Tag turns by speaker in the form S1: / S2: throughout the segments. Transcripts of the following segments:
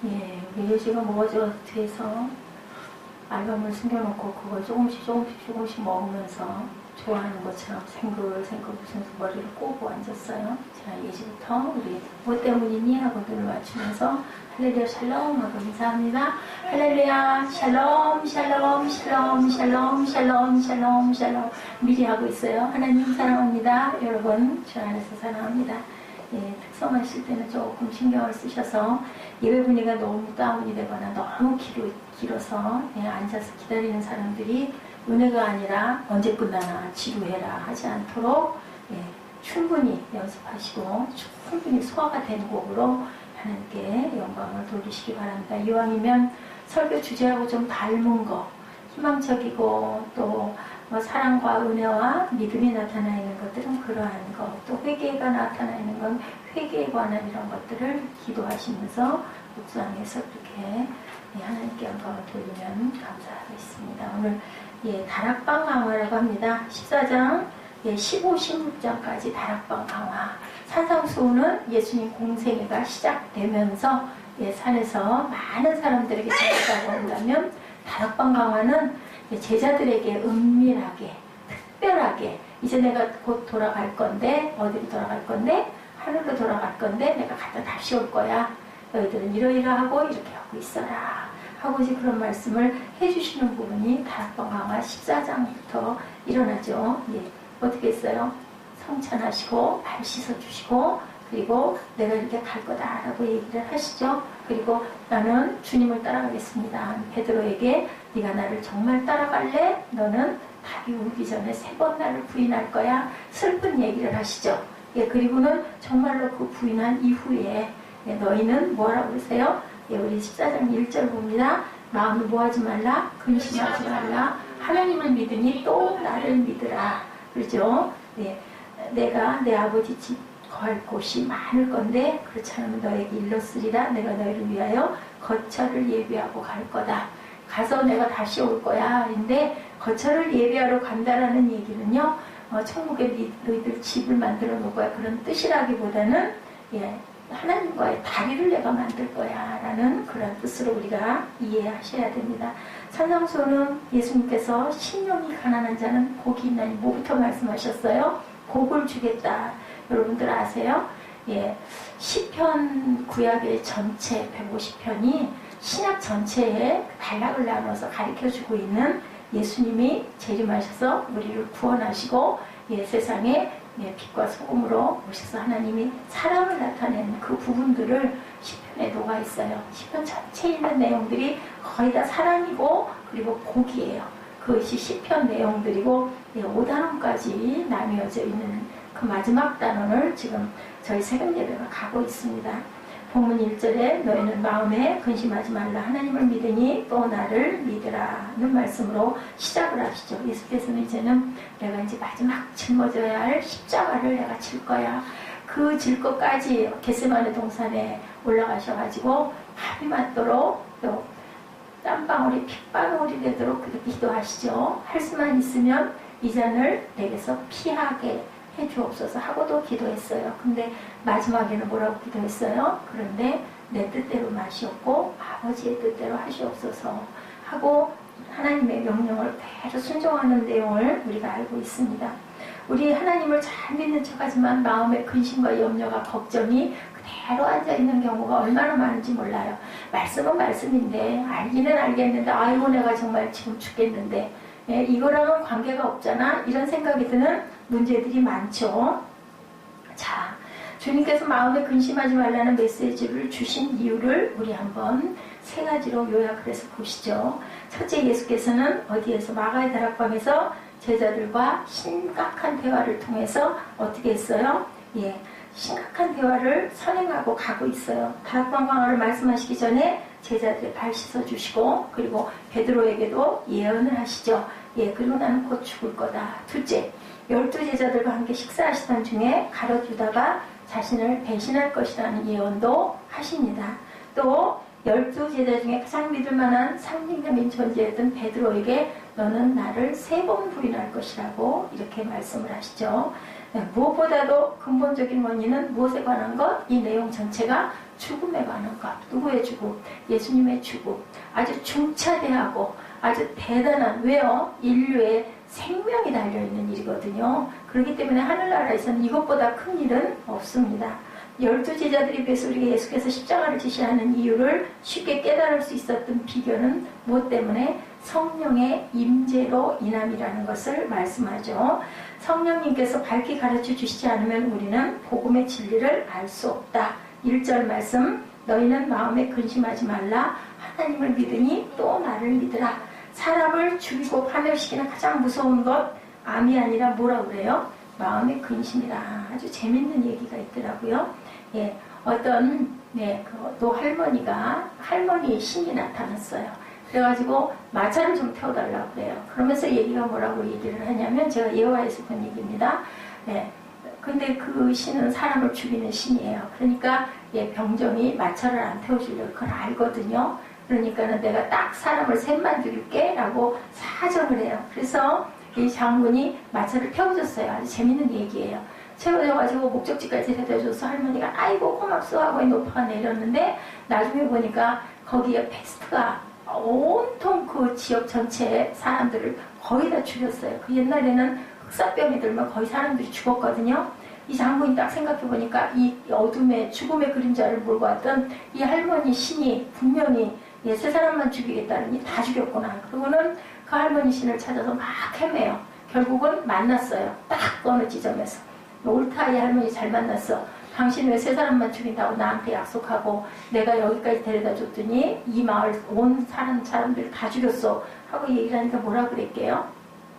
S1: 예, 우리 예지가 뭐죠? 뒤에서 알밤을 숨겨놓고 그걸 조금씩 먹으면서 좋아하는 것처럼 생글생글 웃으면서 머리를 꼬고 앉았어요. 자, 예지부터 우리 뭐 때문이니? 하고 눈을 맞추면서 할렐루야 샬롬 하고 인사합니다. 할렐루야 샬롬 샬롬 샬롬 샬롬 샬롬 샬롬 샬롬 미리 하고 있어요. 하나님 사랑합니다. 여러분 주 안에서 사랑합니다. 예, 특성하실 때는 조금 신경을 쓰셔서 예배 분위기가 너무 다운이 되거나 너무 길어서 예, 앉아서 기다리는 사람들이 은혜가 아니라 언제 끝나나 지루해라 하지 않도록 예, 충분히 연습하시고 충분히 소화가 된 곡으로 하나님께 영광을 돌리시기 바랍니다. 이왕이면 설교 주제하고 좀 닮은 거, 희망적이고 또 뭐 사랑과 은혜와 믿음이 나타나 있는 것들은 그러한 것, 또 회개가 나타나 있는 건 회개에 관한 이런 것들을 기도하시면서 묵상해서 그렇게 하나님께 영광을 돌리면 감사하겠습니다. 오늘 다락방 강화라고 합니다. 14장 15, 16장까지 다락방 강화. 산상수훈은 예수님 공생애가 시작되면서 산에서 많은 사람들에게 전했다고 한다면 다락방 강화는 제자들에게 은밀하게 특별하게 이제 내가 곧 돌아갈 건데 어디로 돌아갈 건데 하늘로 돌아갈 건데 내가 갖다 다시 올 거야. 너희들은 이러이러하고 이렇게 하고 있어라 하고 이제 그런 말씀을 해주시는 부분이 다락방 강화 14장부터 일어나죠. 어떻게 했어요? 성찬하시고 발 씻어주시고 그리고 내가 이렇게 갈 거다라고 얘기를 하시죠. 그리고 나는 주님을 따라가겠습니다. 베드로에게 네가 나를 정말 따라갈래? 너는 닭이 울기 전에 3번 나를 부인할 거야. 슬픈 얘기를 하시죠. 그리고는 정말로 그 부인한 이후에 너희는 뭐라고 그러세요? 우리 14장 1절 봅니다. 마음을 뭐하지 말라? 근심하지 말라. 하나님을 믿으니 또 나를 믿으라. 그렇죠? 내가 내 아버지 집 거할 곳이 많을 건데 그렇지 않으면 너에게 일렀으리라. 내가 너희를 위하여 거처를 예비하고 갈 거다. 가서 내가 다시 올 거야. 근데 거처를 예비하러 간다라는 얘기는요, 천국에 너희들 집을 만들어 놓을 거야. 그런 뜻이라기보다는 하나님과의 다리를 내가 만들 거야 라는 그런 뜻으로 우리가 이해하셔야 됩니다. 산상수훈은 예수님께서 심령이 가난한 자는 복이 있나니 뭐부터 말씀하셨어요? 복을 주겠다. 여러분들 아세요? 시편 구약의 전체 150편이 신약 전체에 단락을 나눠서 가르쳐주고 있는 예수님이 재림하셔서 우리를 구원하시고 세상에 빛과 소금으로 오셔서 하나님이 사랑을 나타낸 그 부분들을 시편에 녹아 있어요. 시편 전체에 있는 내용들이 거의 다 사랑이고 그리고 복이에요. 그것이 시편 내용들이고 5단원까지 나뉘어져 있는 그 마지막 단원을 지금 저희 새벽 예배가 가고 있습니다. 본문 1절에 너희는 마음에 근심하지 말라. 하나님을 믿으니 또 나를 믿으라는 말씀으로 시작을 하시죠. 예수께서는 이제는 내가 이제 마지막 짊어져야 할 십자가를 내가 질 거야. 그 질 것까지 겟세마네 동산에 올라가셔가지고 밤이 맞도록 또 땀방울이 핏방울이 되도록 그렇게 기도하시죠. 할 수만 있으면 이 잔을 내게서 피하게 해주옵소서 하고도 기도했어요. 근데 마지막에는 뭐라고 기도했어요? 그런데 내 뜻대로 마시옵고 아버지의 뜻대로 하시옵소서 하고 하나님의 명령을 그대로 순종하는 내용을 우리가 알고 있습니다. 우리 하나님을 잘 믿는 척하지만 마음의 근심과 염려가 걱정이 그대로 앉아있는 경우가 얼마나 많은지 몰라요. 말씀은 말씀인데 알기는 알겠는데 아이고 내가 정말 지금 죽겠는데 이거랑은 관계가 없잖아. 이런 생각이 드는 문제들이 많죠. 자, 주님께서 마음에 근심하지 말라는 메시지를 주신 이유를 우리 한번 3가지로 요약을 해서 보시죠. 첫째, 예수께서는 어디에서 마가의 다락방에서 제자들과 심각한 대화를 통해서 어떻게 했어요? 심각한 대화를 선행하고 가고 있어요. 다락방 강화를 말씀하시기 전에 제자들의 발 씻어주시고 그리고 베드로에게도 예언을 하시죠. 그리고 나는 곧 죽을 거다. 둘째, 12제자들과 함께 식사하시던 중에 가룟 유다가 자신을 배신할 것이라는 예언도 하십니다. 또 12제자 중에 가장 믿을 만한 상징적인 존재였던 베드로에게 너는 나를 3번 부인할 것이라고 이렇게 말씀을 하시죠. 무엇보다도 근본적인 원인은 무엇에 관한 것? 이 내용 전체가 죽음에 관한 것. 누구의 죽음? 예수님의 죽음. 아주 중차대하고 아주 대단한, 왜요? 인류의 생명이 달려있는 일이거든요. 그렇기 때문에 하늘나라에서는 이것보다 큰 일은 없습니다. 12제자들에 비해서 우리가 예수께서 십자가를 지시하는 이유를 쉽게 깨달을 수 있었던 비결은 무엇 때문에? 성령의 임재로 인함이라는 것을 말씀하죠. 성령님께서 밝히 가르쳐 주시지 않으면 우리는 복음의 진리를 알 수 없다. 1절 말씀, 너희는 마음에 근심하지 말라. 하나님을 믿으니 또 나를 믿으라. 사람을 죽이고 파멸시키는 가장 무서운 것, 암이 아니라 뭐라 그래요? 마음의 근심이라. 아주 재밌는 얘기가 있더라고요. 예, 어떤 또 할머니 신이 나타났어요. 그래가지고 마차를 좀 태워달라고 그래요. 그러면서 얘기가 뭐라고 얘기를 하냐면, 제가 예화에서 본 얘기입니다. 예, 근데 그 신은 사람을 죽이는 신이에요. 그러니까 병정이 마차를 안 태워주려고 그건 알거든요. 그러니까는 내가 딱 사람을 셋만 죽일게 라고 사정을 해요. 그래서 이 장군이 마차를 태워줬어요. 아주 재밌는 얘기예요. 채워져가지고 목적지까지 데려다줘서 할머니가 아이고 고맙소 하고 높아가 내렸는데, 나중에 보니까 거기에 패스트가 온통 그 지역 전체 사람들을 거의 다 죽였어요. 그 옛날에는 흑사병이 들면 거의 사람들이 죽었거든요. 이 장군이 딱 생각해보니까 이 어둠의 죽음의 그림자를 몰고 왔던 이 할머니 신이 분명히 세 사람만 죽이겠다니 다 죽였구나. 그리고는 그 할머니 신을 찾아서 막 헤매요. 결국은 만났어요. 딱 어느 지점에서. 옳다, 이 할머니 잘 만났어. 당신 왜 세 사람만 죽인다고 나한테 약속하고 내가 여기까지 데려다 줬더니 이 마을 온 사람들 다 죽였어 하고 얘기를 하니까 뭐라 그랬게요?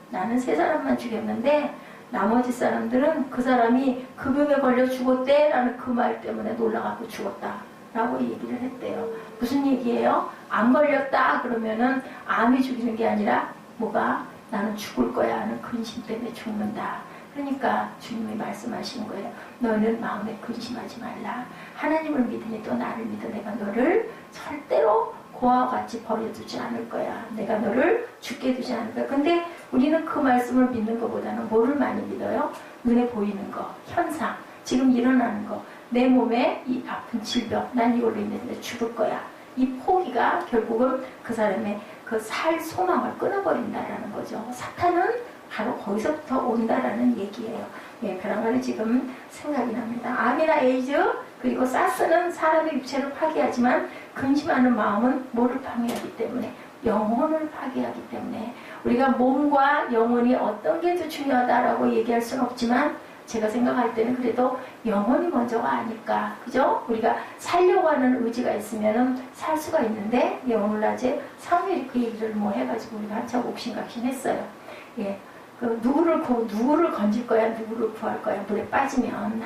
S1: 나는 세 사람만 죽였는데 나머지 사람들은 그 사람이 그 병에 걸려 죽었대 라는 그 말 때문에 놀라갖고 죽었다 라고 얘기를 했대요. 무슨 얘기예요? 안 걸렸다 그러면은 암이 죽이는 게 아니라 뭐가? 나는 죽을 거야 하는 근심 때문에 죽는다. 그러니까 주님이 말씀하시는 거예요. 너는 마음에 근심하지 말라. 하나님을 믿으니 또 나를 믿어. 내가 너를 절대로 고아와 같이 버려두지 않을 거야. 내가 너를 죽게 두지 않을 거야. 근데 우리는 그 말씀을 믿는 것보다는 뭐를 많이 믿어요? 눈에 보이는 거, 현상, 지금 일어나는 거, 내 몸에 이 아픈 질병, 난 이걸로 인해서 죽을 거야. 이 포기가 결국은 그 사람의 그 살 소망을 끊어버린다라는 거죠. 사탄은 바로 거기서부터 온다라는 얘기예요. 예, 그런 거는 지금 생각이 납니다. 암이나 에이즈 그리고 사스는 사람의 육체를 파괴하지만 근심하는 마음은 뭐를 파괴하기 때문에? 영혼을 파괴하기 때문에. 우리가 몸과 영혼이 어떤 게 더 중요하다라고 얘기할 수는 없지만 제가 생각할 때는 그래도 영혼이 먼저가 아닐까. 그죠? 우리가 살려고 하는 의지가 있으면은 살 수가 있는데, 오늘 낮에 사무엘이 그 얘기를 뭐 해가지고 우리가 한참 옥신각신했어요. 예. 누구를 건질 거야, 누구를 구할 거야, 물에 빠지면,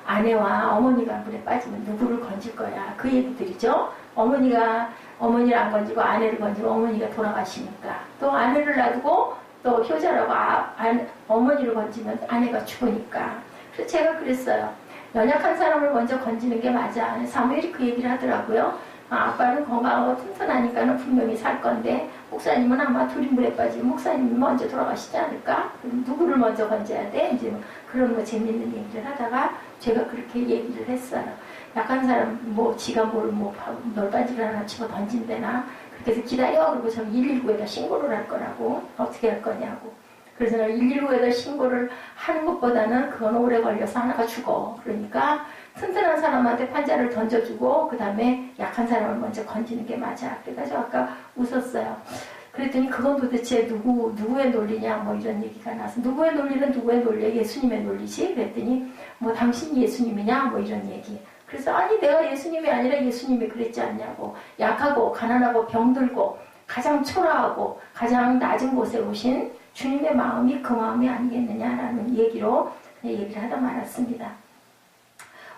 S1: 아내와 어머니가 물에 빠지면 누구를 건질 거야. 그 얘기들이죠. 어머니를 안 건지고 아내를 건지고 어머니가 돌아가시니까. 또 아내를 놔두고 또 효자라고 어머니를 건지면 아내가 죽으니까. 그래서 제가 그랬어요. 연약한 사람을 먼저 건지는 게 맞아. 사무엘이 그 얘기를 하더라고요. 아빠는 건강하고 튼튼하니까는 분명히 살 건데 목사님은 아마 둘이 물에 빠지면 목사님이 먼저 돌아가시지 않을까? 그럼 누구를 먼저 건져야 돼? 이제 그런 거 재밌는 얘기를 하다가 제가 그렇게 얘기를 했어요. 약한 사람 지가 널빤지를 하나 집어 던진대나 그렇게 해서 기다려. 그리고 저 119에다 신고를 할 거라고. 어떻게 할 거냐고. 그래서 119에다 신고를 하는 것보다는 그건 오래 걸려서 하나가 죽어. 그러니까 튼튼한 사람한테 판자를 던져주고 그 다음에 약한 사람을 먼저 건지는 게 맞아. 그래가지고 아까 웃었어요. 그랬더니 그건 도대체 누구의 논리냐 뭐 이런 얘기가 나서 누구의 논리는 누구의 논리? 예수님의 논리지? 그랬더니 당신이 예수님이냐 뭐 이런 얘기. 그래서 아니 내가 예수님이 아니라 예수님이 그랬지 않냐고. 약하고 가난하고 병들고 가장 초라하고 가장 낮은 곳에 오신 주님의 마음이 그 마음이 아니겠느냐라는 얘기를 하다 말았습니다.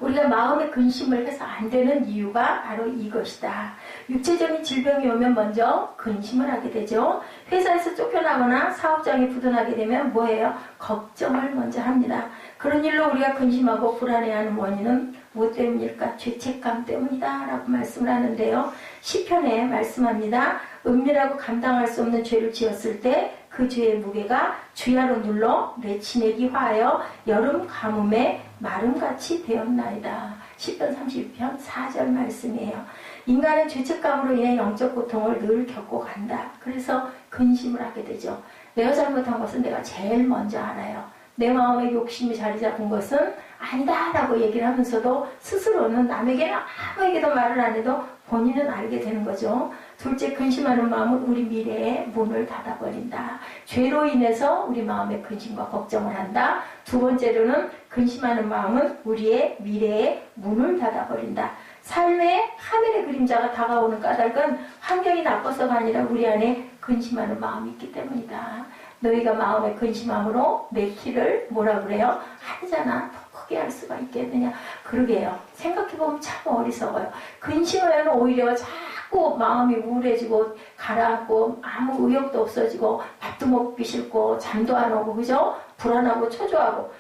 S1: 우리가 마음의 근심을 해서 안 되는 이유가 바로 이것이다. 육체적인 질병이 오면 먼저 근심을 하게 되죠. 회사에서 쫓겨나거나 사업장이 부도나게 되면 뭐예요? 걱정을 먼저 합니다. 그런 일로 우리가 근심하고 불안해하는 원인은 무엇 때문일까? 죄책감 때문이다 라고 말씀을 하는데요. 시편에 말씀합니다. 은밀하고 감당할 수 없는 죄를 지었을 때 그 죄의 무게가 주야로 눌러 내 치맥이 화하여 여름 가뭄에 마름같이 되었나이다. 시편 32편 4절 말씀이에요. 인간은 죄책감으로 인해 영적 고통을 늘 겪고 간다. 그래서 근심을 하게 되죠. 내가 잘못한 것은 내가 제일 먼저 알아요. 내 마음에 욕심이 자리 잡은 것은 아니다 라고 얘기를 하면서도 스스로는 남에게는 아무에게도 말을 안 해도 본인은 알게 되는 거죠. 둘째, 근심하는 마음은 우리 미래의 문을 닫아버린다. 죄로 인해서 우리 마음에 근심과 걱정을 한다. 두 번째로는 근심하는 마음은 우리의 미래의 문을 닫아버린다. 삶의 하늘의 그림자가 다가오는 까닭은 환경이 나빠서가 아니라 우리 안에 근심하는 마음이 있기 때문이다. 너희가 마음에 근심함으로 내 키를 뭐라 그래요? 하잖아. 더 크게 할 수가 있겠느냐. 그러게요. 생각해보면 참 어리석어요. 근심하면 오히려 자꾸 마음이 우울해지고 가라앉고 아무 의욕도 없어지고 밥도 먹기 싫고 잠도 안 오고 그죠? 불안하고 초조하고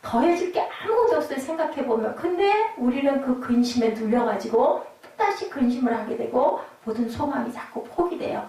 S1: 더해질 게 아무것도 없어요. 생각해보면. 근데 우리는 그 근심에 눌려가지고 또다시 근심을 하게 되고 모든 소망이 자꾸 포기돼요.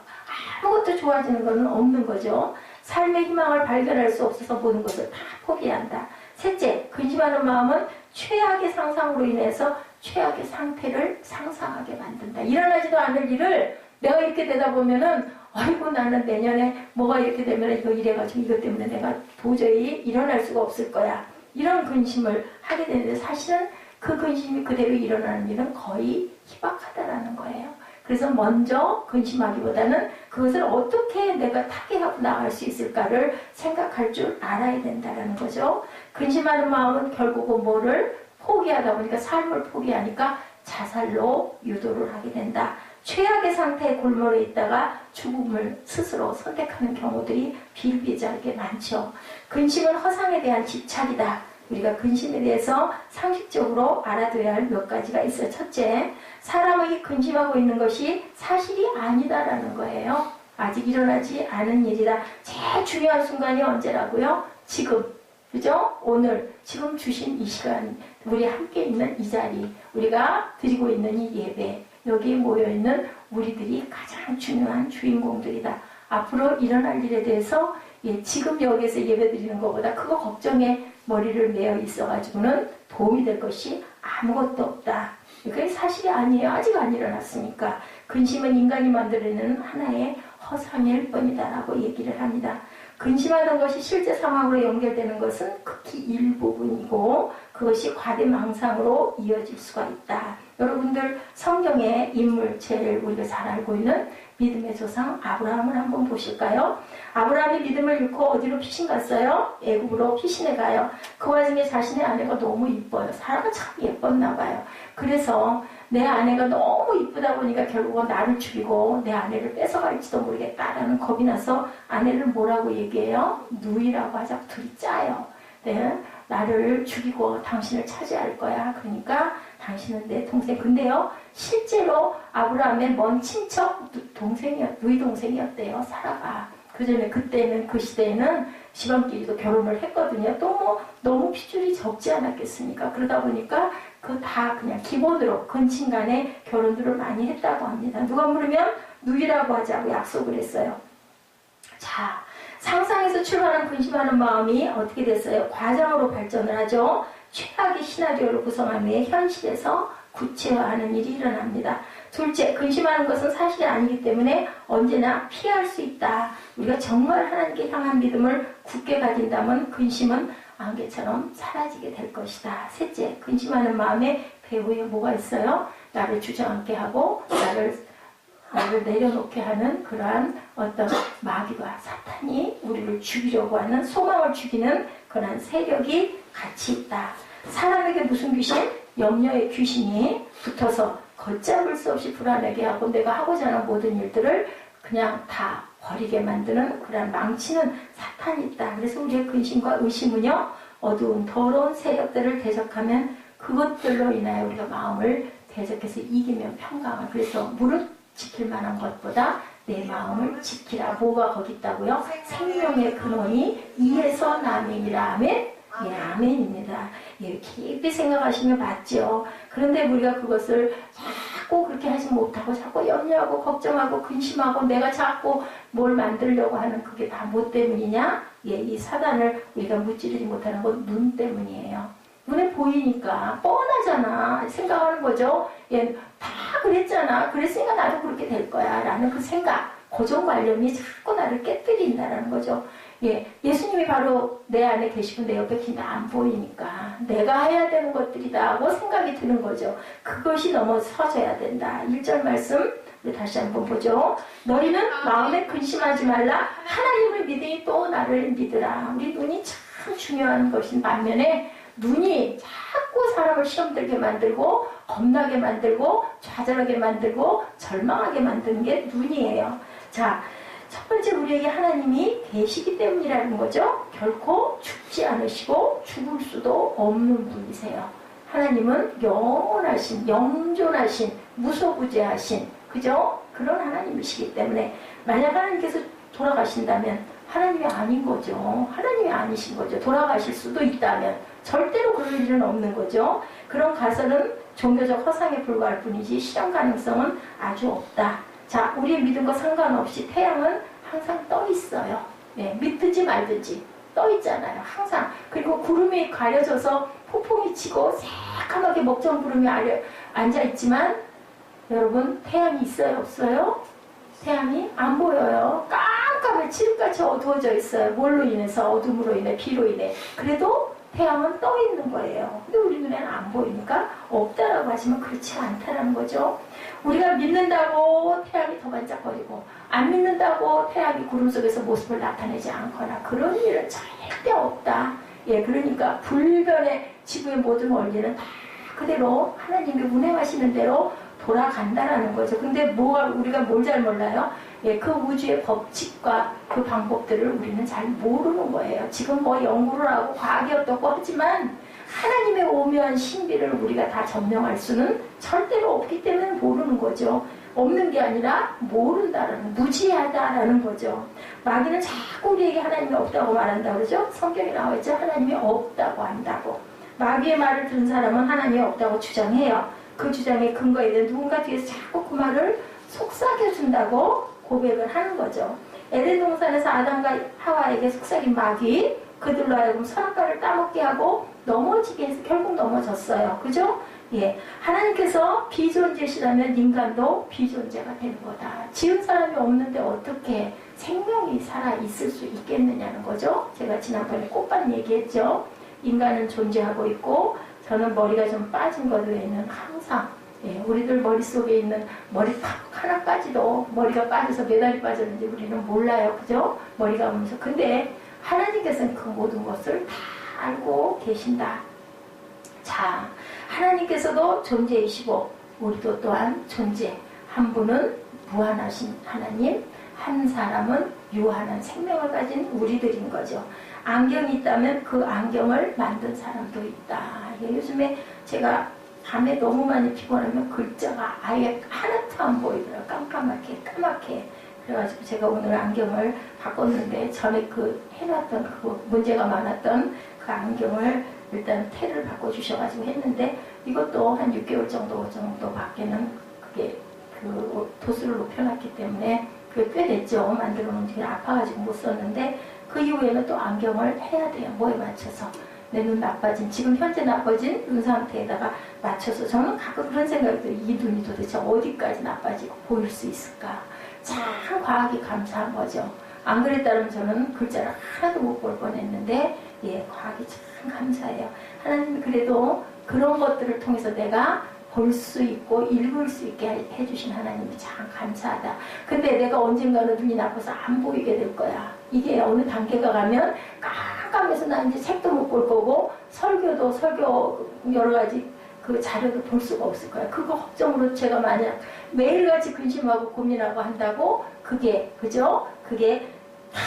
S1: 아무것도 좋아지는 건 없는 거죠. 삶의 희망을 발견할 수 없어서 모든 것을 다 포기한다. 셋째, 근심하는 마음은 최악의 상상으로 인해서 최악의 상태를 상상하게 만든다. 일어나지도 않을 일을 내가 이렇게 되다 보면은 아이고 나는 내년에 뭐가 이렇게 되면 이거 이래가지고 이것 때문에 내가 도저히 일어날 수가 없을 거야. 이런 근심을 하게 되는데 사실은 그 근심이 그대로 일어나는 일은 거의 희박하다라는 거예요. 그래서 먼저 근심하기보다는 그것을 어떻게 내가 타개하고 나갈 수 있을까를 생각할 줄 알아야 된다는 거죠. 근심하는 마음은 결국은 뭐를 포기하다 보니까 삶을 포기하니까 자살로 유도를 하게 된다. 최악의 상태에 골몰에 있다가 죽음을 스스로 선택하는 경우들이 비일비재하게 많죠. 근심은 허상에 대한 집착이다. 우리가 근심에 대해서 상식적으로 알아둬야 할 몇 가지가 있어요. 첫째, 사람에게 근심하고 있는 것이 사실이 아니다라는 거예요. 아직 일어나지 않은 일이다. 제일 중요한 순간이 언제라고요? 지금. 그죠? 오늘 지금 주신 이 시간, 우리 함께 있는 이 자리, 우리가 드리고 있는 이 예배, 여기에 모여있는 우리들이 가장 중요한 주인공들이다. 앞으로 일어날 일에 대해서 지금 여기에서 예배 드리는 것보다 그거 걱정에 머리를 메어 있어가지고는 도움이 될 것이 아무것도 없다. 그게 사실이 아니에요. 아직 안 일어났으니까. 근심은 인간이 만들어내는 하나의 허상일 뿐이다라고 얘기를 합니다. 근심하는 것이 실제 상황으로 연결되는 것은 극히 일부분이고 그것이 과대망상으로 이어질 수가 있다. 여러분들 성경의 인물 제일 우리가 잘 알고 있는 믿음의 조상 아브라함을 한번 보실까요? 아브라함이 믿음을 잃고 어디로 피신 갔어요? 애굽으로 피신해 가요. 그 와중에 자신의 아내가 너무 이뻐요. 사라가 참 예뻤나 봐요. 그래서 내 아내가 너무 이쁘다 보니까 결국은 나를 죽이고 내 아내를 뺏어갈지도 모르겠다라는 겁이 나서 아내를 뭐라고 얘기해요? 누이라고 하자. 둘이 짜요. 네, 나를 죽이고 당신을 차지할 거야. 그러니까 당신은 내 동생. 근데요, 실제로 아브라함의 먼 친척 누이 동생이었대요. 사라가. 그때는 그 시대에는 집안끼리도 결혼을 했거든요. 또 뭐 너무 핏줄이 적지 않았겠습니까? 그러다 보니까 그 다 그냥 기본으로 근친 간에 결혼들을 많이 했다고 합니다. 누가 물으면 누이라고 하자고 약속을 했어요. 자, 상상에서 출발한 근심하는 마음이 어떻게 됐어요? 과정으로 발전을 하죠. 최악의 시나리오를 구성한 후에 현실에서 구체화하는 일이 일어납니다. 둘째, 근심하는 것은 사실이 아니기 때문에 언제나 피할 수 있다. 우리가 정말 하나님께 향한 믿음을 굳게 가진다면 근심은 안개처럼 사라지게 될 것이다. 셋째, 근심하는 마음의 배후에 뭐가 있어요? 나를 주저앉게 하고 나를 내려놓게 하는 그러한 어떤 마귀가 사탄이 우리를 죽이려고 하는 소망을 죽이는 그러한 세력이 같이 있다. 사람에게 무슨 귀신? 염려의 귀신이 붙어서 걷잡을 수 없이 불안하게 하고 내가 하고자 하는 모든 일들을 그냥 다 버리게 만드는 그런 망치는 사탄이 있다. 그래서 우리의 근심과 의심은요, 어두운 더러운 세력들을 대적하면 그것들로 인하여 우리가 마음을 대적해서 이기면 평강을. 그래서 무릇 지킬 만한 것보다 내 마음을 지키라. 뭐가 거기 있다고요? 생명의 근원이 이에서 남이니라. 아멘. 예, 아멘입니다. 예, 깊이 생각하시면 맞죠. 그런데 우리가 그것을 자꾸 그렇게 하지 못하고 자꾸 염려하고 걱정하고 근심하고 내가 자꾸 뭘 만들려고 하는 그게 다 뭐 때문이냐? 예, 이 사단을 우리가 무찌르지 못하는 건 눈 때문이에요. 눈에 보이니까 뻔하잖아. 생각하는 거죠. 예, 다 그랬잖아. 그랬으니까 나도 그렇게 될 거야. 라는 그 생각, 고정관념이 자꾸 나를 깨뜨린다라는 거죠. 예, 예수님이 바로 내 안에 계시고 내 옆에 계신데 안 보이니까 내가 해야 되는 것들이다 하고 생각이 드는 거죠. 그것이 넘어서져야 된다. 1절 말씀 우리 다시 한번 보죠. 너희는 마음에 근심하지 말라. 하나님을 믿으니 또 나를 믿으라. 우리 눈이 참 중요한 것인 반면에 눈이 자꾸 사람을 시험 들게 만들고 겁나게 만들고 좌절하게 만들고 절망하게 만드는 게 눈이에요. 자, 첫 번째 우리에게 하나님이 계시기 때문이라는 거죠. 결코 죽지 않으시고 죽을 수도 없는 분이세요. 하나님은 영원하신, 영존하신, 무소부재하신, 그죠? 그런 하나님이시기 때문에 만약 하나님께서 돌아가신다면 하나님이 아닌 거죠. 하나님이 아니신 거죠. 돌아가실 수도 있다면 절대로 그럴 일은 없는 거죠. 그런 가설은 종교적 허상에 불과할 뿐이지 실현 가능성은 아주 없다. 자, 우리의 믿음과 상관없이 태양은 항상 떠 있어요. 예, 믿든지 말든지 떠 있잖아요. 항상. 그리고 구름이 가려져서 폭풍이 치고 새까맣게 먹정구름이 앉아 있지만 여러분 태양이 있어요? 없어요? 태양이 안 보여요. 깜깜해 칠흑같이 어두워져 있어요. 뭘로 인해서? 어둠으로 인해, 비로 인해. 그래도 태양은 떠 있는 거예요. 근데 우리 눈에는 안 보이니까 없다라고 하시면 그렇지 않다라는 거죠. 우리가 믿는다고 태양이 더 반짝거리고 안 믿는다고 태양이 구름 속에서 모습을 나타내지 않거나 그런 일은 절대 없다. 예, 그러니까 불변의 지구의 모든 원리는 다 그대로 하나님이 운행하시는 대로 돌아간다라는 거죠. 근데 우리가 뭘 잘 몰라요? 예, 그 우주의 법칙과 그 방법들을 우리는 잘 모르는 거예요. 지금 뭐 연구를 하고 과학이 어떻고 하지만 하나님의 오묘한 신비를 우리가 다 점령할 수는 절대로 없기 때문에 모르는 거죠. 없는 게 아니라 모른다라는, 무지하다라는 거죠. 마귀는 자꾸 우리에게 하나님이 없다고 말한다 그러죠. 성경에 나와 있죠. 하나님이 없다고 한다고. 마귀의 말을 들은 사람은 하나님이 없다고 주장해요. 그 주장에 근거에 있는 누군가 뒤에서 자꾸 그 말을 속삭여준다고 고백을 하는 거죠. 에덴 동산에서 아담과 하와에게 속삭인 마귀, 그들로 하여금 선악과를 따먹게 하고 넘어지게 해서 결국 넘어졌어요. 그죠? 예, 하나님께서 비존재시라면 인간도 비존재가 되는 거다. 지은 사람이 없는데 어떻게 생명이 살아있을 수 있겠느냐는 거죠. 제가 지난번에 꽃밭 얘기했죠. 인간은 존재하고 있고 저는 머리가 좀 빠진 것 외에는 항상 예, 우리들 머릿속에 있는 머리팍 하나까지도 머리가 빠져서 몇 알이 빠졌는지 우리는 몰라요. 그죠? 머리가 오면서. 근데 하나님께서는 그 모든 것을 다 알고 계신다. 자, 하나님께서도 존재이시고 우리도 또한 존재. 한 분은 무한하신 하나님, 한 사람은 유한한 생명을 가진 우리들인 거죠. 안경이 있다면 그 안경을 만든 사람도 있다. 요즘에 제가 밤에 너무 많이 피곤하면 글자가 아예 하나도 안 보이더라고요. 깜깜하게 까맣게. 그래가지고 제가 오늘 안경을 바꿨는데 전에 그 해놨던 그 문제가 많았던 그 안경을 일단 테를 바꿔주셔가지고 했는데 이것도 한 6개월 정도 밖에는 그게 그 도수를 높여놨기 때문에 그게 꽤 됐죠. 만들어 놓은 뒤에 아파가지고 못 썼는데 그 이후에는 또 안경을 해야 돼요. 뭐에 맞춰서. 내 눈 나빠진, 지금 현재 나빠진 눈 상태에다가 맞춰서 저는 가끔 그런 생각이 들어요. 이 눈이 도대체 어디까지 나빠지고 보일 수 있을까? 참 과학이 감사한 거죠. 안 그랬다면 저는 글자를 하나도 못 볼 뻔했는데 예, 과학이 참 감사해요. 하나님이 그래도 그런 것들을 통해서 내가 볼 수 있고 읽을 수 있게 해주신 하나님이 참 감사하다. 근데 내가 언젠가는 눈이 나빠서 안 보이게 될 거야. 이게 어느 단계가 가면 깜깜해서 나 이제 책도 못 볼 거고 설교 여러 가지 그 자료도 볼 수가 없을 거야. 그거 걱정으로 제가 만약 매일같이 근심하고 고민하고 한다고 그게 그죠? 그게 다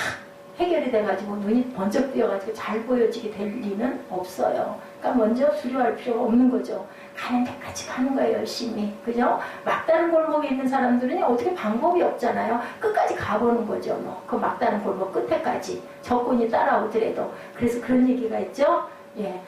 S1: 해결이 돼가지고 눈이 번쩍 뜨여가지고 잘 보여지게 될 리는 없어요. 그러니까 먼저 두려워할 필요가 없는 거죠. 가는 데까지 가는 거예요, 열심히. 그죠? 막다른 골목에 있는 사람들은 어떻게 방법이 없잖아요. 끝까지 가보는 거죠. 뭐. 그 막다른 골목 끝에까지. 적군이 따라오더라도. 그래서 그런 얘기가 있죠. 예,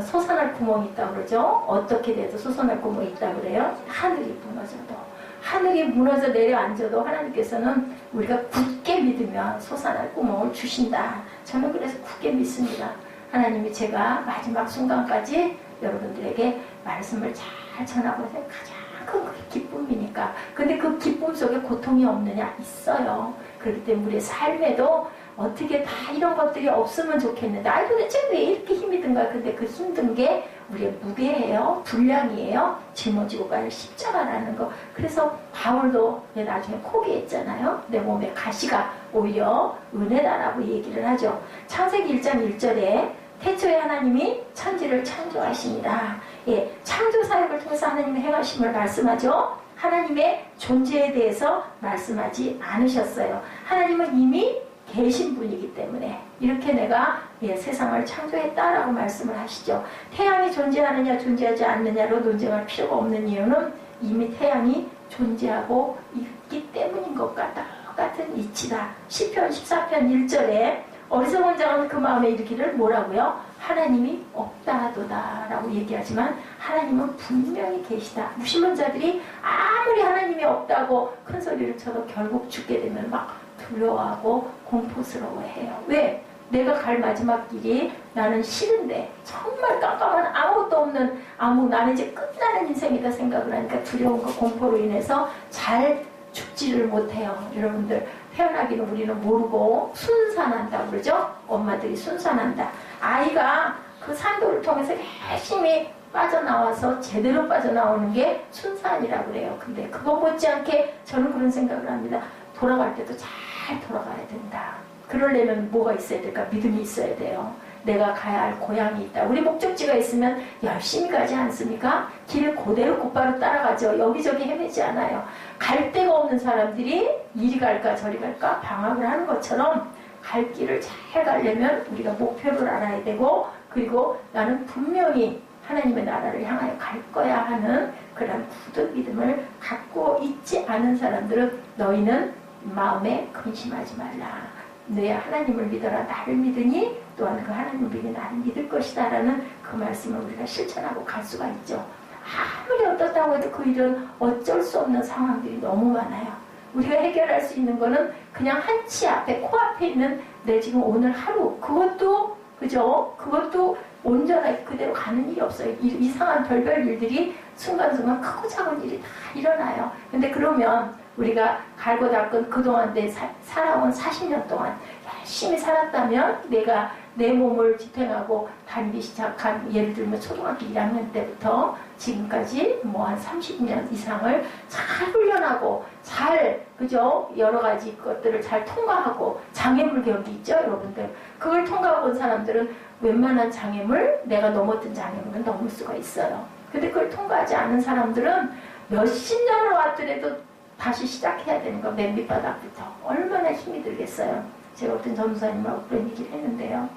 S1: 솟아날 구멍이 있다고 그러죠. 어떻게 돼도 솟아날 구멍이 있다고 그래요. 하늘이 무너져도. 하늘이 무너져 내려앉아도 하나님께서는 우리가 굳게 믿으면 솟아날 구멍을 주신다. 저는 그래서 굳게 믿습니다. 하나님이 제가 마지막 순간까지 여러분들에게 말씀을 잘 전하고 있는 가장 큰 기쁨이니까. 근데 그 기쁨 속에 고통이 없느냐? 있어요. 그렇기 때문에 우리의 삶에도 어떻게 다 이런 것들이 없으면 좋겠는데, 아이 도대체 왜 이렇게 힘이 든가? 근데 그 힘든 게 우리의 무게예요. 분량이에요. 짊어지고 갈 십자가라는 거. 그래서 바울도 나중에 포기했잖아요. 내 몸에 가시가 오히려 은혜다라고 얘기를 하죠. 창세기 1장 1절에 태초에 하나님이 천지를 창조하십니다. 예, 창조 사역을 통해서 하나님의 행하심을 말씀하죠. 하나님의 존재에 대해서 말씀하지 않으셨어요. 하나님은 이미 계신 분이기 때문에 이렇게 내가 세상을 창조했다라고 말씀을 하시죠. 태양이 존재하느냐 존재하지 않느냐로 논쟁할 필요가 없는 이유는 이미 태양이 존재하고 있기 때문인 것과 똑같은 이치다. 시편 14편 1절에 어리석은 자는 그 마음에 이르기를 뭐라고요? 하나님이 없다 하도다 라고 얘기하지만 하나님은 분명히 계시다. 무신론자들이 아무리 하나님이 없다고 큰 소리를 쳐도 결국 죽게 되면 막 두려워하고 공포스러워해요. 왜? 내가 갈 마지막 길이 나는 싫은데 정말 깜깜한 아무것도 없는 나는 이제 끝나는 인생이다 생각을 하니까 두려움과 공포로 인해서 잘 죽지를 못해요. 여러분들 태어나기는 우리는 모르고 순산한다 그러죠? 엄마들이 순산한다. 아이가 그 산도를 통해서 열심히 빠져나와서 제대로 빠져나오는 게 순산이라고 그래요. 근데 그거 못지않게 저는 그런 생각을 합니다. 돌아갈 때도 잘 돌아가야 된다. 그러려면 뭐가 있어야 될까? 믿음이 있어야 돼요. 내가 가야 할 고향이 있다. 우리 목적지가 있으면 열심히 가지 않습니까? 길 그대로 곧바로 따라가죠. 여기저기 헤매지 않아요. 갈 데가 없는 사람들이 이리 갈까 저리 갈까 방황을 하는 것처럼 갈 길을 잘 가려면 우리가 목표를 알아야 되고, 그리고 나는 분명히 하나님의 나라를 향하여 갈 거야 하는 그런 굳은 믿음을 갖고 있지 않은 사람들은 너희는 마음에 근심하지 말라. 내 하나님을 믿어라. 나를 믿으니 또한 그 하나님을 믿으니 나를 믿을 것이다 라는 그 말씀을 우리가 실천하고 갈 수가 있죠. 아무리 어떻다고 해도 그 일은 어쩔 수 없는 상황들이 너무 많아요. 우리가 해결할 수 있는 거는 그냥 한치 앞에 코앞에 있는 내 지금 오늘 하루, 그것도 그죠? 그것도 온전하게 그대로 가는 일이 없어요. 이상한 별별 일들이 순간순간 크고 작은 일이 다 일어나요. 근데 그러면 우리가 갈고 닦은 그동안 살아온 40년 동안 열심히 살았다면 내가 내 몸을 지탱하고 다니기 시작한, 예를 들면 초등학교 1학년 때부터 지금까지 뭐 한 30년 이상을 잘 훈련하고 잘, 그죠? 여러 가지 것들을 잘 통과하고, 장애물 경기 있죠, 여러분들? 그걸 통과하고 온 사람들은 웬만한 장애물, 내가 넘었던 장애물은 넘을 수가 있어요. 근데 그걸 통과하지 않은 사람들은 몇십 년을 왔더라도 다시 시작해야 되는 거, 맨 밑바닥부터. 얼마나 힘이 들겠어요. 제가 어떤 전도사님하고 그런 얘기를 했는데요.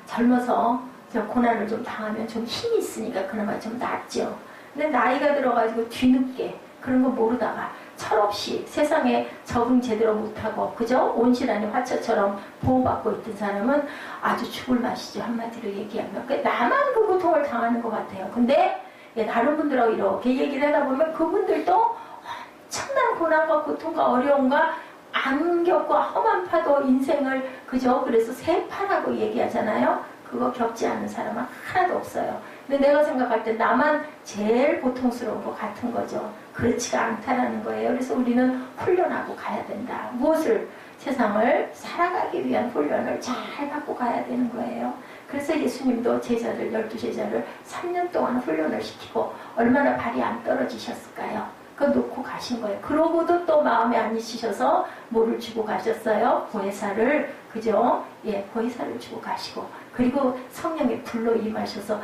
S1: 젊어서 저 고난을 좀 당하면 좀 힘이 있으니까 그나마 좀 낫죠. 근데 나이가 들어가지고 뒤늦게 그런 거 모르다가 철없이 세상에 적응 제대로 못하고, 그죠? 온실안의 화초처럼 보호받고 있던 사람은 아주 죽을 맛이죠. 한마디로 얘기하면. 나만 그 고통을 당하는 것 같아요. 근데 다른 분들하고 이렇게 얘기를 하다 보면 그분들도 엄청난 고난과 고통과 어려움과 안격과 험한 파도 인생을, 그죠? 그래서 새파라고 얘기하잖아요. 그거 겪지 않는 사람은 하나도 없어요. 근데 내가 생각할 때 나만 제일 고통스러운 것 같은 거죠. 그렇지가 않다라는 거예요. 그래서 우리는 훈련하고 가야 된다. 무엇을? 세상을 살아가기 위한 훈련을 잘 받고 가야 되는 거예요. 그래서 예수님도 제자들, 12제자를 3년 동안 훈련을 시키고 얼마나 발이 안 떨어지셨을까요? 그거 놓고 가신 거예요. 그러고도 또 마음에 안 있으셔서 뭐를 주고 가셨어요? 보혜사를, 그죠? 예, 보혜사를 주고 가시고, 그리고 성령의 불로 임하셔서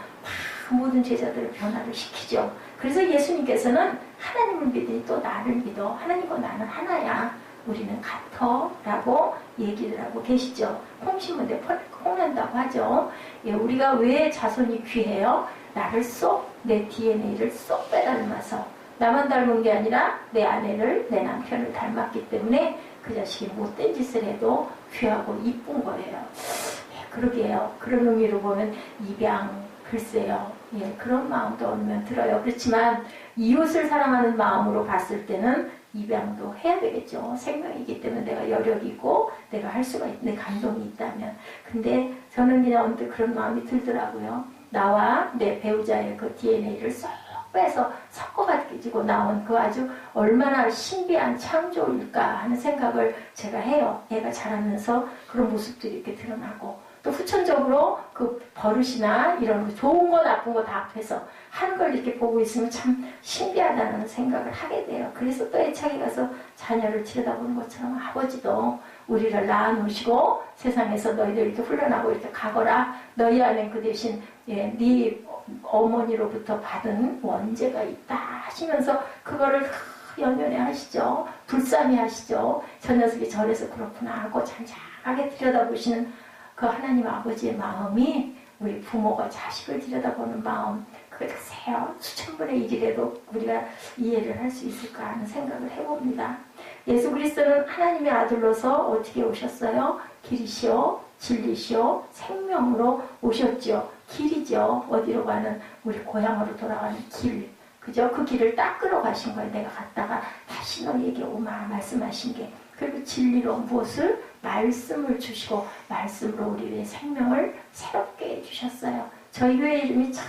S1: 모든 제자들을 변화를 시키죠. 그래서 예수님께서는 하나님을 믿으니 또 나를 믿어. 하나님과 나는 하나야. 우리는 같아 라고 얘기를 하고 계시죠. 콩 심은데 콩 난다고 하죠. 예, 우리가 왜 자손이 귀해요? 나를 쏙, 내 DNA를 쏙 빼닮아서 나만 닮은 게 아니라 내 아내를, 내 남편을 닮았기 때문에 그 자식이 못된 짓을 해도 귀하고 이쁜 거예요. 예, 그러게요. 그런 의미로 보면 입양, 글쎄요. 예, 그런 마음도 어느 들어요. 그렇지만 이웃을 사랑하는 마음으로 봤을 때는 입양도 해야 되겠죠. 생명이기 때문에 내가 여력이 있고 내가 할 수가 있는 감동이 있다면. 근데 저는 그냥 언뜻 그런 마음이 들더라고요. 나와 내 배우자의 그 DNA를 쏙 빼서 섞어가지고 나온 그 아주 얼마나 신비한 창조일까 하는 생각을 제가 해요. 애가 자라면서 그런 모습들이 이렇게 드러나고 또 후천적으로 그 버릇이나 이런 거 좋은 거 나쁜 거 다 앞에서 하는 걸 이렇게 보고 있으면 참 신기하다는 생각을 하게 돼요. 그래서 또 애착에 가서 자녀를 들여다보는 것처럼 아버지도 우리를 낳아놓으시고 세상에서 너희들 이렇게 훈련하고 이렇게 가거라. 너희 안에 그 대신 예, 네 어머니로부터 받은 원죄가 있다 하시면서 그거를 연연해 하시죠. 불쌍히 하시죠. 저 녀석이 저래서 그렇구나 하고 잔잔하게 들여다보시는 그 하나님 아버지의 마음이 우리 부모가 자식을 들여다보는 마음 그거 글쎄요 수천 분의 1이라도 우리가 이해를 할 수 있을까 하는 생각을 해봅니다. 예수 그리스도는 하나님의 아들로서 어떻게 오셨어요? 길이시오 진리시오 생명으로 오셨죠. 길이죠. 어디로 가는 우리 고향으로 돌아가는 길. 그죠? 그 길을 닦으러 가신 거예요. 내가 갔다가 다시 너희에게 오마 말씀하신 게. 그리고 진리로 무엇을? 말씀을 주시고 말씀으로 우리의 생명을 새롭게 해주셨어요. 저희 교회 이름이 참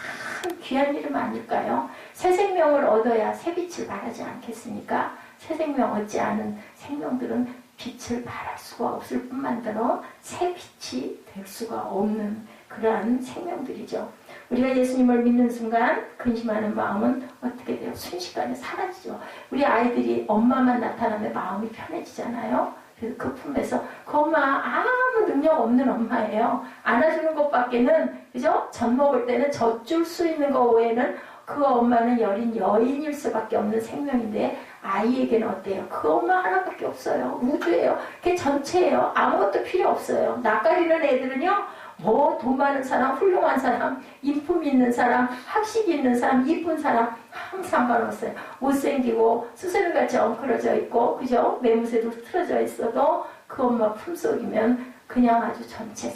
S1: 귀한 이름 아닐까요? 새 생명을 얻어야 새 빛을 발하지 않겠습니까? 새 생명 얻지 않은 생명들은 빛을 발할 수가 없을 뿐만더러 새 빛이 될 수가 없는 그러한 생명들이죠. 우리가 예수님을 믿는 순간 근심하는 마음은 어떻게 돼요? 순식간에 사라지죠. 우리 아이들이 엄마만 나타나면 마음이 편해지잖아요. 그래서 그 품에서 그 엄마 아무 능력 없는 엄마예요. 안아주는 것밖에는 그죠? 젖 먹을 때는 젖 줄 수 있는 거 외에는 그 엄마는 여린 여인일 수밖에 없는 생명인데 아이에게는 어때요? 그 엄마 하나밖에 없어요. 우주예요. 그게 전체예요. 아무것도 필요 없어요. 낯가리는 애들은요. 뭐 돈 많은 사람, 훌륭한 사람, 인품 있는 사람, 학식이 있는 사람, 이쁜 사람 항상 상관없어요. 못생기고 수세미같이 엉클어져 있고 그죠? 매무새도 틀어져 있어도 그 엄마 품속이면 그냥 아주 전체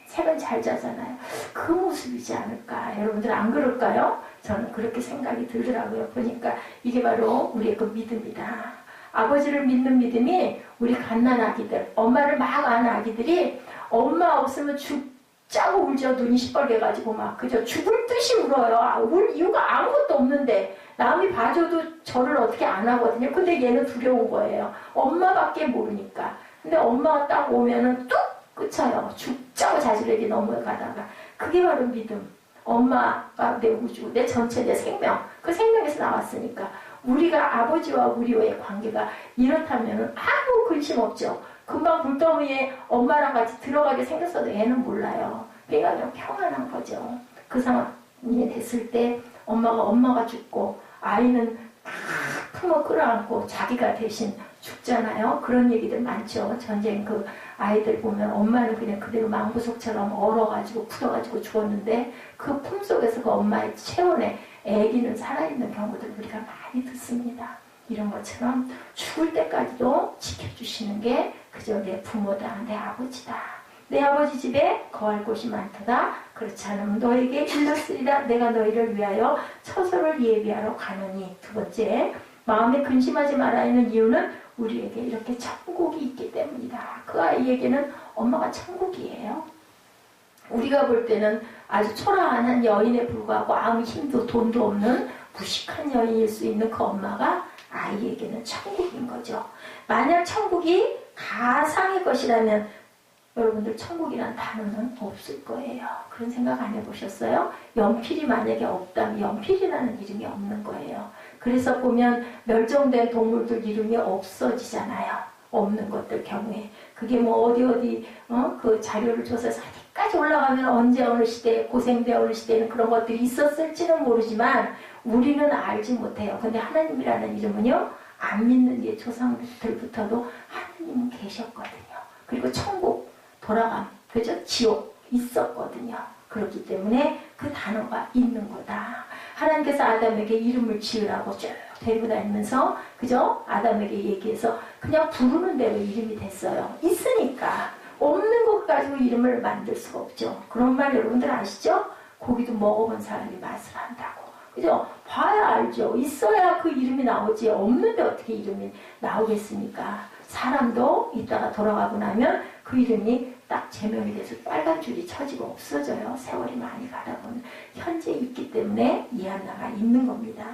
S1: 색은 잘 자잖아요. 그 모습이지 않을까. 여러분들 안 그럴까요? 저는 그렇게 생각이 들더라고요. 보니까 이게 바로 우리의 그 믿음이다. 아버지를 믿는 믿음이 우리 갓난아기들, 엄마를 막 아는 아기들이 엄마 없으면 죽자고 울죠. 눈이 시뻘개가지고 막 그죠. 죽을 듯이 울어요. 울 이유가 아무것도 없는데 남이 봐줘도 저를 어떻게 안 하거든요. 근데 얘는 두려운 거예요. 엄마밖에 모르니까. 근데 엄마가 딱 오면은 뚝 끝쳐요. 죽자고 자질에게 넘어가다가 그게 바로 믿음. 엄마가 내 우주, 내 전체, 내 생명. 그 생명에서 나왔으니까 우리가 아버지와 우리와의 관계가 이렇다면 아무 근심 없죠. 금방 불더미에 엄마랑 같이 들어가게 생겼어도 애는 몰라요. 걔가 그냥 평안한 거죠. 그 상황이 됐을 때 엄마가 죽고 아이는 품어 끌어안고 자기가 대신 죽잖아요. 그런 얘기들 많죠. 전쟁 그 아이들 보면 엄마는 그냥 그대로 망부석처럼 얼어가지고 굳어가지고 죽었는데 그 품속에서 그 엄마의 체온에 아기는 살아있는 경우들 우리가 많이 듣습니다. 이런 것처럼 죽을 때까지도 지켜주시는 게 그저 내 부모다, 내 아버지다. 내 아버지 집에 거할 곳이 많도다. 그렇지 않으면 너에게 일렀으리라. 내가 너희를 위하여 처소를 예비하러 가노니. 두 번째, 마음에 근심하지 말아야 하는 이유는 우리에게 이렇게 천국이 있기 때문이다. 그 아이에게는 엄마가 천국이에요. 우리가 볼 때는 아주 초라한 여인에 불과하고 아무 힘도 돈도 없는 무식한 여인일 수 있는 그 엄마가 아이에게는 천국인 거죠. 만약 천국이 가상의 것이라면 여러분들 천국이란 단어는 없을 거예요. 그런 생각 안 해보셨어요? 연필이 만약에 없다면 연필이라는 이름이 없는 거예요. 그래서 보면 멸종된 동물들 이름이 없어지잖아요. 없는 것들 경우에. 그게 뭐 어디 그 자료를 조사해서 어디까지 올라가면 언제 어느 시대에 고생대 어느 시대에는 그런 것들이 있었을지는 모르지만 우리는 알지 못해요. 근데 하나님이라는 이름은요. 안 믿는 옛 조상들부터도 하나님은 계셨거든요. 그리고 천국, 돌아감, 그죠? 지옥 있었거든요. 그렇기 때문에 그 단어가 있는 거다. 하나님께서 아담에게 이름을 지으라고 쭉 데리고 다니면서 그죠? 아담에게 얘기해서 그냥 부르는 대로 이름이 됐어요. 있으니까. 없는 것 가지고 이름을 만들 수가 없죠. 그런 말 여러분들 아시죠? 고기도 먹어본 사람이 맛을 안다고. 그죠? 봐야 알죠. 있어야 그 이름이 나오지. 없는데 어떻게 이름이 나오겠습니까? 사람도 이따가 돌아가고 나면 그 이름이 딱 제명이 돼서 빨간 줄이 쳐지고 없어져요. 세월이 많이 가다 보면 현재 있기 때문에 이 하나가 있는 겁니다.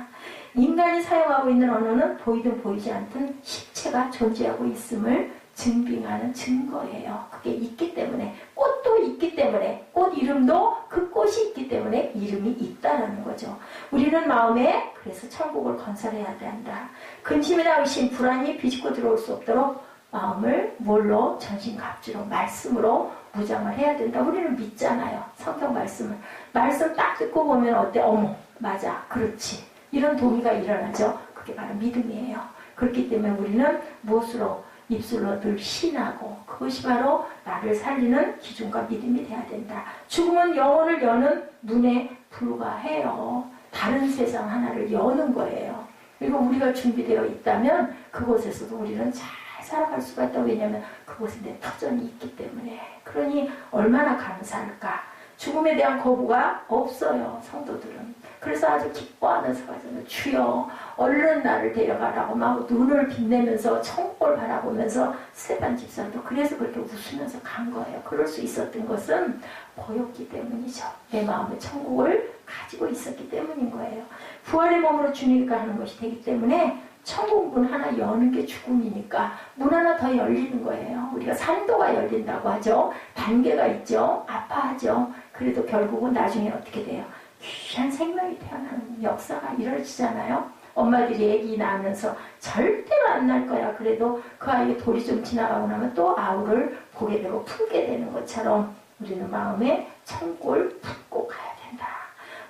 S1: 인간이 사용하고 있는 언어는 보이든 보이지 않든 실체가 존재하고 있음을 증빙하는 증거예요. 그게 있기 때문에, 꽃도 있기 때문에, 꽃 이름도 그 꽃이 있기 때문에 이름이 있다라는 거죠. 우리는 마음에 그래서 천국을 건설해야 한다. 근심이나 의심, 불안이 비집고 들어올 수 없도록 마음을 뭘로? 전신갑주로, 말씀으로 무장을 해야 된다. 우리는 믿잖아요. 성경 말씀을. 말씀 딱 듣고 보면 어때? 어머, 맞아, 그렇지. 이런 동의가 일어나죠. 그게 바로 믿음이에요. 그렇기 때문에 우리는 무엇으로? 입술로 늘 신하고, 그것이 바로 나를 살리는 기준과 믿음이 돼야 된다. 죽음은 영혼을 여는 문에 불과해요. 다른 세상 하나를 여는 거예요. 그리고 우리가 준비되어 있다면 그곳에서도 우리는 잘 살아갈 수가 있다. 왜냐하면 그곳에 내 터전이 있기 때문에. 그러니 얼마나 감사할까. 죽음에 대한 거부가 없어요. 성도들은. 그래서 아주 기뻐하면서 가잖아요. 주여 얼른 나를 데려가라고 막 눈을 빛내면서 천국을 바라보면서 스테반 집사도 그래서 그렇게 웃으면서 간 거예요. 그럴 수 있었던 것은 보였기 때문이죠. 내 마음의 천국을 가지고 있었기 때문인 거예요. 부활의 몸으로 주님과 하는 것이 되기 때문에 천국 문 하나 여는 게 죽음이니까 문 하나 더 열리는 거예요. 우리가 산도가 열린다고 하죠. 단계가 있죠. 아파하죠. 그래도 결국은 나중에 어떻게 돼요? 귀한 생명이 태어나는 역사가 이루어지잖아요. 엄마들이 아기 낳으면서 절대로 안 날 거야. 그래도 그 아이의 돌이 좀 지나가고 나면 또 아우를 보게 되고 품게 되는 것처럼 우리는 마음에 천국을 품고 가야 된다.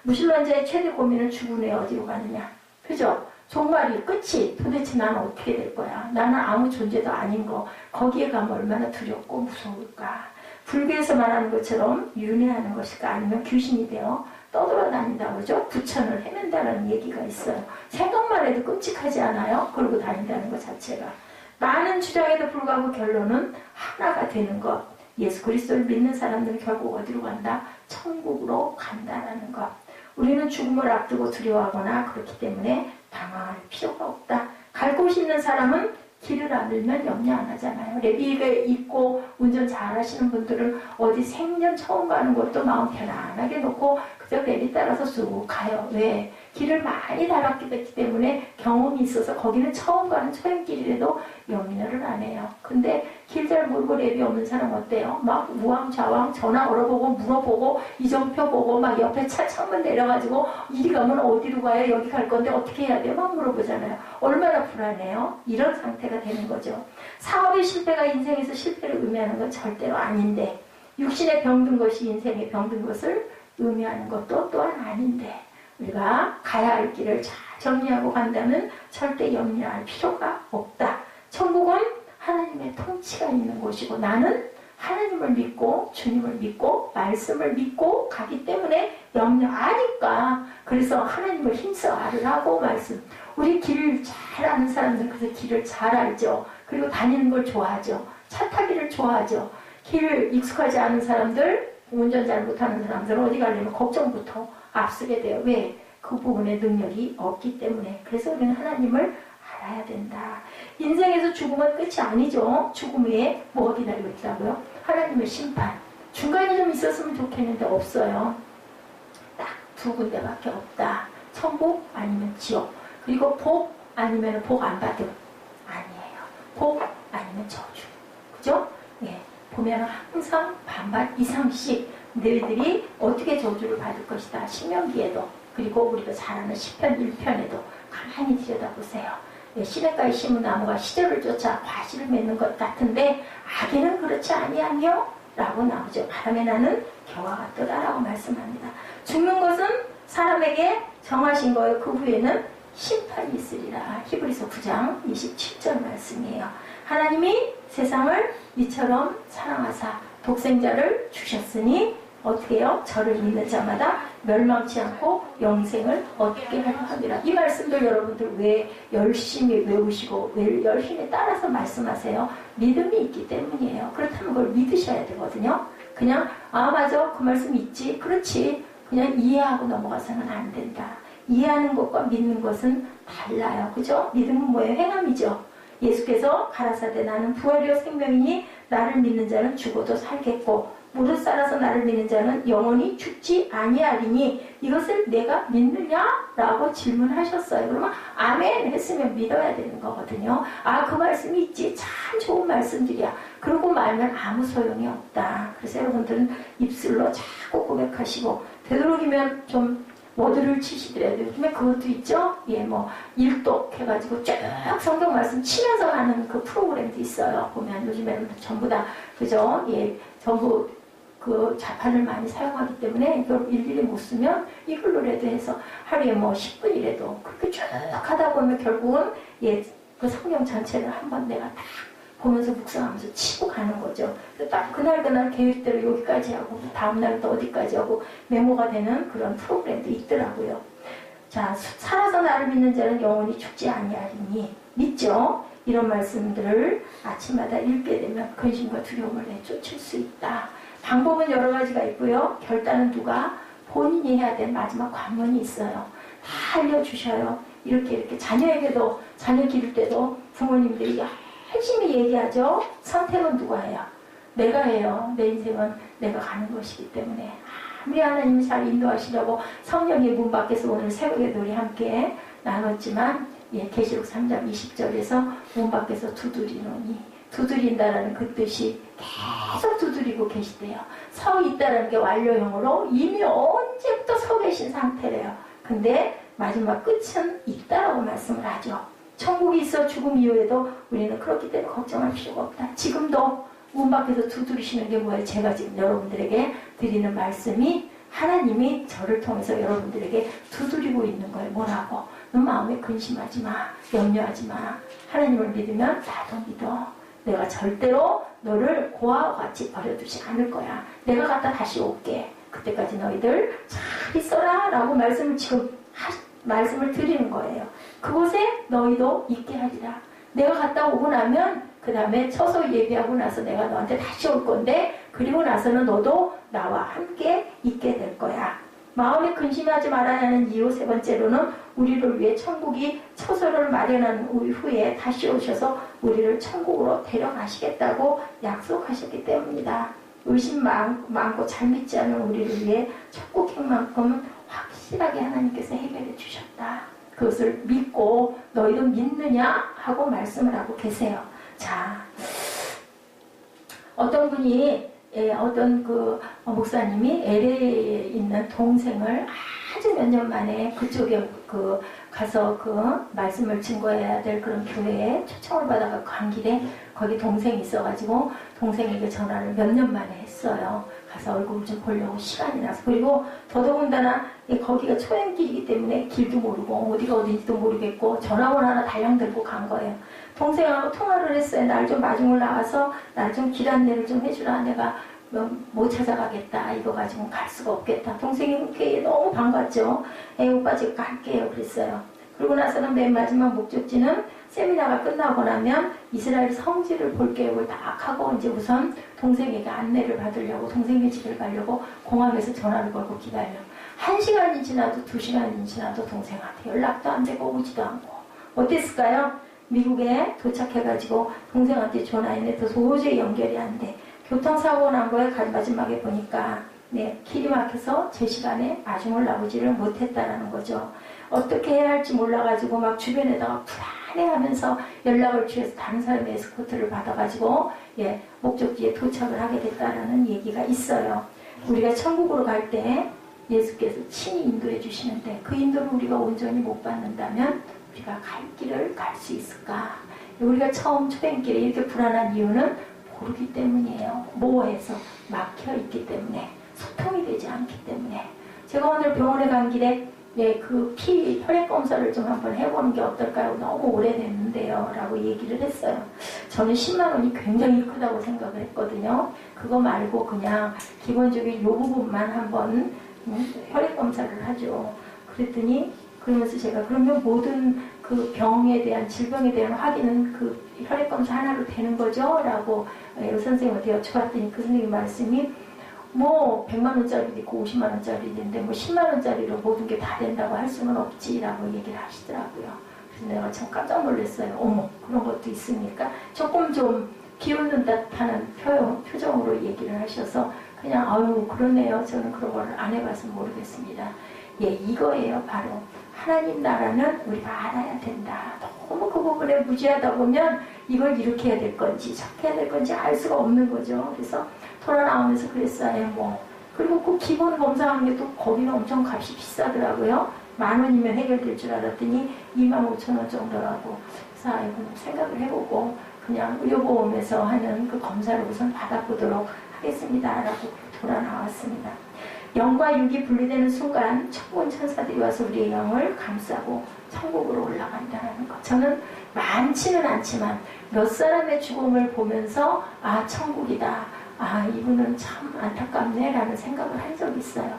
S1: 무신론자의 최대 고민은 죽은 후에 어디로 가느냐. 그죠? 종말이 끝이 도대체 나는 어떻게 될 거야. 나는 아무 존재도 아닌 거. 거기에 가면 얼마나 두렵고 무서울까. 불교에서 말하는 것처럼 윤회하는 것일까 아니면 귀신이 되어 떠돌아다닌다고 그러죠. 부천을 헤맨다라는 얘기가 있어요. 생각만 해도 끔찍하지 않아요? 그러고 다닌다는 것 자체가. 많은 주장에도 불구하고 결론은 하나가 되는 것. 예수 그리스도를 믿는 사람들은 결국 어디로 간다? 천국으로 간다라는 것. 우리는 죽음을 앞두고 두려워하거나 그렇기 때문에 당황할 필요가 없다. 갈 곳이 있는 사람은 길을 안 잃면 염려 안 하잖아요. 레비에 있고 운전 잘 하시는 분들은 어디 생전 처음 가는 것도 마음 편안하게 놓고 그저 레비 따라서 쑥 가요. 왜? 길을 많이 달았기 때문에 경험이 있어서 거기는 처음 가는 초행길이라도 염려를 안 해요. 근데 길 잘 모르고 레비 없는 사람 어때요? 막 우왕좌왕 전화 걸어보고 물어보고 이정표 보고 막 옆에 차 창문 내려가지고 이리 가면 어디로 가요? 여기 갈 건데 어떻게 해야 돼요? 막 물어보잖아요. 얼마나 불안해요? 이런 상태가 되는 거죠. 사업의 실패가 인생에서 실패를 의미하는 건 절대로 아닌데 육신에 병든 것이 인생에 병든 것을 의미하는 것도 또한 아닌데 우리가 가야 할 길을 잘 정리하고 간다면 절대 염려할 필요가 없다. 천국은 하나님의 통치가 있는 곳이고 나는 하나님을 믿고 주님을 믿고 말씀을 믿고 가기 때문에 염려하니까 그래서 하나님을 힘써 알으라고 말씀. 우리 길을 잘 아는 사람들은 그래서 길을 잘 알죠. 그리고 다니는 걸 좋아하죠. 차 타기를 좋아하죠. 길 익숙하지 않은 사람들 운전 잘 못하는 사람들은 어디 가려면 걱정부터 앞서게 돼요. 왜? 그 부분에 능력이 없기 때문에. 그래서 우리는 하나님을 알아야 된다. 인생에서 죽음은 끝이 아니죠. 죽음 외에 뭐가 기다리고 있다고요? 하나님의 심판. 중간이 좀 있었으면 좋겠는데 없어요. 딱 두 군데밖에 없다. 천국 아니면 지옥. 그리고 복 아니면 복 안 받음. 아니에요. 복 아니면 저주. 그죠? 예. 보면 항상 반반 이상씩 너희들이 어떻게 저주를 받을 것이다. 신명기에도 그리고 우리가 잘 아는 시편 1편에도 가만히 들여다보세요. 시냇가에 심은 나무가 시절을 쫓아 과실을 맺는 것 같은데 악인은 그렇지 아니하며 라고 나오죠. 바람에 나는 겨와 같도다 라고 말씀합니다. 죽는 것은 사람에게 정하신 거예요. 그 후에는 심판이 있으리라. 히브리서 9장 27절 말씀이에요. 하나님이 세상을 이처럼 사랑하사 독생자를 주셨으니 어떻게 해요? 저를 믿는 자마다 멸망치 않고 영생을 얻게 하려 함이라. 이 말씀들 여러분들 왜 열심히 외우시고 왜 열심히 따라서 말씀하세요? 믿음이 있기 때문이에요. 그렇다면 그걸 믿으셔야 되거든요. 그냥 아 맞아 그 말씀 있지 그렇지 그냥 이해하고 넘어가서는 안 된다. 이해하는 것과 믿는 것은 달라요. 그죠? 믿음은 뭐예요? 행함이죠. 예수께서 가라사대 나는 부활이요 생명이니 나를 믿는 자는 죽어도 살겠고 무릇 살아서 나를 믿는 자는 영원히 죽지 아니하리니 이것을 내가 믿느냐? 라고 질문하셨어요. 그러면 아멘 했으면 믿어야 되는 거거든요. 아 그 말씀이 있지 참 좋은 말씀들이야. 그러고 말면 아무 소용이 없다. 그래서 여러분들은 입술로 자꾸 고백하시고 되도록이면 좀 모두를 치시더라도 요즘에 그것도 있죠. 예, 뭐 일독 해가지고 쭉 성경 말씀 치면서 하는 그 프로그램도 있어요. 보면 요즘에는 전부 다 그죠. 예, 전부 그 자판을 많이 사용하기 때문에 이걸 일일이 못 쓰면 이걸로라도 해서 하루에 뭐 10분이라도 그렇게 쭉 하다 보면 결국은 예, 그 성경 전체를 한번 내가 다 보면서 묵상하면서 치고 가는 거죠. 딱 그날 계획대로 여기까지 하고 다음날은 또 어디까지 하고 메모가 되는 그런 프로그램도 있더라고요. 자, 살아서 나를 믿는 자는 영원히 죽지 아니하리니 믿죠? 이런 말씀들을 아침마다 읽게 되면 근심과 두려움을 내쫓을 수 있다. 방법은 여러 가지가 있고요. 결단은 누가? 본인이 해야 될 마지막 관문이 있어요. 다 알려주셔요. 이렇게 자녀에게도 자녀 기를 때도 부모님들이 열심히 얘기하죠. 선택은 누가 해요? 내가 해요. 내 인생은 내가 가는 것이기 때문에 아무리 하나님이 잘 인도하시려고 성령의 문 밖에서 오늘 새벽에 우리 함께 나눴지만 예, 계시록 3장 20절에서 문 밖에서 두드리노니 두드린다라는 그 뜻이 계속 두드리고 계시대요. 서 있다라는 게 완료형으로 이미 언제부터 서 계신 상태래요. 근데 마지막 끝은 있다라고 말씀을 하죠. 천국이 있어 죽음 이후에도 우리는 그렇기 때문에 걱정할 필요가 없다. 지금도 문 밖에서 두드리시는 게 뭐예요? 제가 지금 여러분들에게 드리는 말씀이 하나님이 저를 통해서 여러분들에게 두드리고 있는 거예요. 뭐라고? 너 마음에 근심하지 마. 염려하지 마. 하나님을 믿으면 나도 믿어. 내가 절대로 너를 고아와 같이 버려두지 않을 거야. 내가 갔다 다시 올게. 그때까지 너희들 잘 있어라 라고 말씀을 지금 말씀을 드리는 거예요. 그곳에 너희도 있게 하리라. 내가 갔다 오고 나면 그 다음에 처소 예비하고 나서 내가 너한테 다시 올 건데 그리고 나서는 너도 나와 함께 있게 될 거야. 마음에 근심하지 말아야 하는 이유 세 번째로는 우리를 위해 천국이 처소를 마련한 후에 다시 오셔서 우리를 천국으로 데려가시겠다고 약속하셨기 때문이다. 의심 많고 잘 믿지 않은 우리를 위해 천국행만큼은 확실하게 하나님께서 해결해 주셨다. 그것을 믿고 너희도 믿느냐 하고 말씀을 하고 계세요. 자, 어떤 분이 어떤 그 목사님이 LA에 있는 동생을 아주 몇 년 만에 그쪽에 그 가서 그 말씀을 증거해야 될 그런 교회에 초청을 받아가 간 길에 거기 동생이 있어가지고 동생에게 전화를 몇 년 만에 했어요. 가서 얼굴 좀 보려고 시간이 나서. 그리고 더더군다나 거기가 초행길이기 때문에 길도 모르고 어디가 어딘지도 모르겠고 전화번호 하나 달랑 들고 간 거예요. 동생하고 통화를 했어요. 날 좀 마중을 나와서 날 좀 길 안내를 좀 해주라. 내가 못 찾아가겠다. 이거 가지고는 갈 수가 없겠다. 동생이 흔쾌히 너무 반갑죠. 오빠 제가 갈게요. 그랬어요. 그러고 나서는 맨 마지막 목적지는 세미나가 끝나고 나면 이스라엘 성지를 볼 계획을 딱 하고 이제 우선 동생에게 안내를 받으려고 동생의 집을 가려고 공항에서 전화를 걸고 기다려. 1시간이 지나도 2시간이 지나도 동생한테 연락도 안 되고 오지도 않고. 어땠을까요? 미국에 도착해가지고 동생한테 전화했는데 도저히 연결이 안 돼. 교통사고 난 거에 마지막에 보니까 길이 막혀서 제 시간에 마중을 나오지를 못했다라는 거죠. 어떻게 해야 할지 몰라가지고 막 주변에다가 불안해하면서 연락을 취해서 다른 사람의 에스코트를 받아가지고 목적지에 도착을 하게 됐다라는 얘기가 있어요. 우리가 천국으로 갈 때 예수께서 친히 인도해 주시는데 그 인도를 우리가 온전히 못 받는다면 우리가 갈 길을 갈 수 있을까? 우리가 처음 초행길에 이렇게 불안한 이유는 모르기 때문이에요. 모호해서 막혀있기 때문에 소통이 되지 않기 때문에. 제가 오늘 병원에 간 길에 네, 그 혈액 검사를 좀 한번 해보는 게 어떨까요? 너무 오래됐는데요. 라고 얘기를 했어요. 저는 10만 원이 굉장히 크다고 생각을 했거든요. 그거 말고 그냥 기본적인 요 부분만 한번 혈액 검사를 하죠. 그랬더니 그러면서 제가 그러면 모든 그 병에 대한 질병에 대한 확인은 그 혈액 검사 하나로 되는 거죠? 라고 의사 선생님한테 여쭤봤더니 그 선생님 말씀이 뭐 100만 원짜리도 있고 50만 원짜리도 있는데 뭐 10만 원짜리로 모든 게 다 된다고 할 수는 없지라고 얘기를 하시더라고요. 그래서 내가 참 깜짝 놀랐어요. 어머, 그런 것도 있습니까? 조금 좀 비웃는 듯한 표정으로 얘기를 하셔서 그냥 아유 그러네요. 저는 그런 걸 안 해봐서 모르겠습니다. 예, 이거예요. 바로 하나님 나라는 우리가 알아야 된다. 너무 그 부분에 무지하다 보면 이걸 이렇게 해야 될 건지 저렇게 해야 될 건지 알 수가 없는 거죠. 그래서 돌아 나오면서 그랬어요. 뭐 그리고 그 기본 검사하는 게 또 거기는 엄청 값이 비싸더라고요. 10,000원이면 해결될 줄 알았더니 25,000원 정도라고. 그래서 아이고 생각을 해보고 그냥 의료보험에서 하는 그 검사를 우선 받아보도록 하겠습니다. 라고 돌아 나왔습니다. 영과 육이 분리되는 순간 천군 천사들이 와서 우리의 영을 감싸고 천국으로 올라간다는 것. 저는 많지는 않지만 몇 사람의 죽음을 보면서 아 천국이다. 아 이분은 참 안타깝네 라는 생각을 한 적이 있어요.